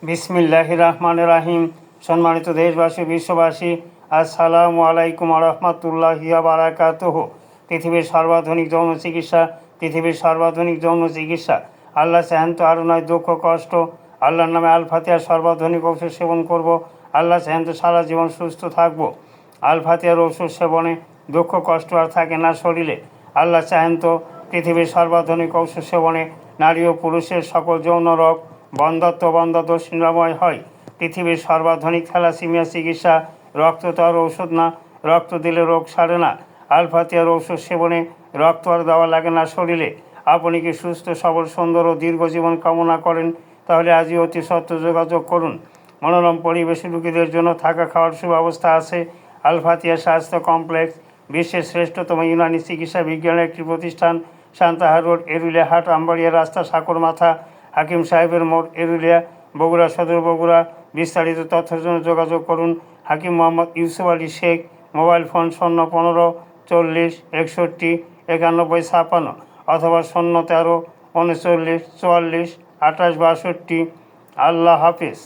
বিসমিল্লাহির রহমানির রহিম। সম্মানিত দেশবাসী, বিশ্ববাসী, আসসালামু আলাইকুম রহমতুল্লাহি ওয়া বারাকাতুহু। পৃথিবীর সর্বাধুনিক যৌন চিকিৎসা আল্লাহ চাহেন তো আরও নয় দুঃখ কষ্ট। আল্লাহর নামে আল ফাতিহার সর্বাধুনিক ঔষধ সেবন করব। আল্লাহ চাহেন তো সারা জীবন সুস্থ থাকব। আল ফাতিহার ঔষধ সেবনে দুঃখ কষ্ট আর থাকে না শরীরে। আল্লাহ চাহেন তো পৃথিবীর সর্বাধুনিক ঔষধ সেবনে নারী ও পুরুষের সকল যৌন রোগ বন্ধ্যাত্ব নিরাময় হয়। পৃথিবীর সর্বাধুনিক থ্যালাসেমিয়া চিকিৎসা রক্ততর ঔষধ না, রক্ত দিলে রোগ সারে না। আল ফাতিহার ঔষধ সেবনে রক্ত আর দেওয়া লাগে না শরীরে। আপনি কি সুস্থ সবল সুন্দর ও দীর্ঘ জীবন কামনা করেন? তাহলে আজই অতি সত্ত্বর যোগাযোগ করুন। মনোরম পরিবেশে রোগীদের জন্য থাকা খাওয়ার সুব্যবস্থা আছে। আল ফাতিহা স্বাস্থ্য কমপ্লেক্স বিশ্বের শ্রেষ্ঠতম ইউনানি চিকিৎসা বিজ্ঞানের একটি প্রতিষ্ঠান। সান্তাহার রোড, এরুলিয়া হাট, আমবাড়িয়া রাস্তা, সাকরমাথা, হাকিম সাহেবের মোড়, এরুলিয়া, বগুড়া সদর, বগুড়া। বিস্তারিত তথ্যের জন্য যোগাযোগ করুন হাকিম মোহাম্মদ ইউসুফ আলী শেখ। মোবাইল ফোন 015 40 61 91 56 অথবা 013 39 44 28 62। আল্লাহ হাফিজ।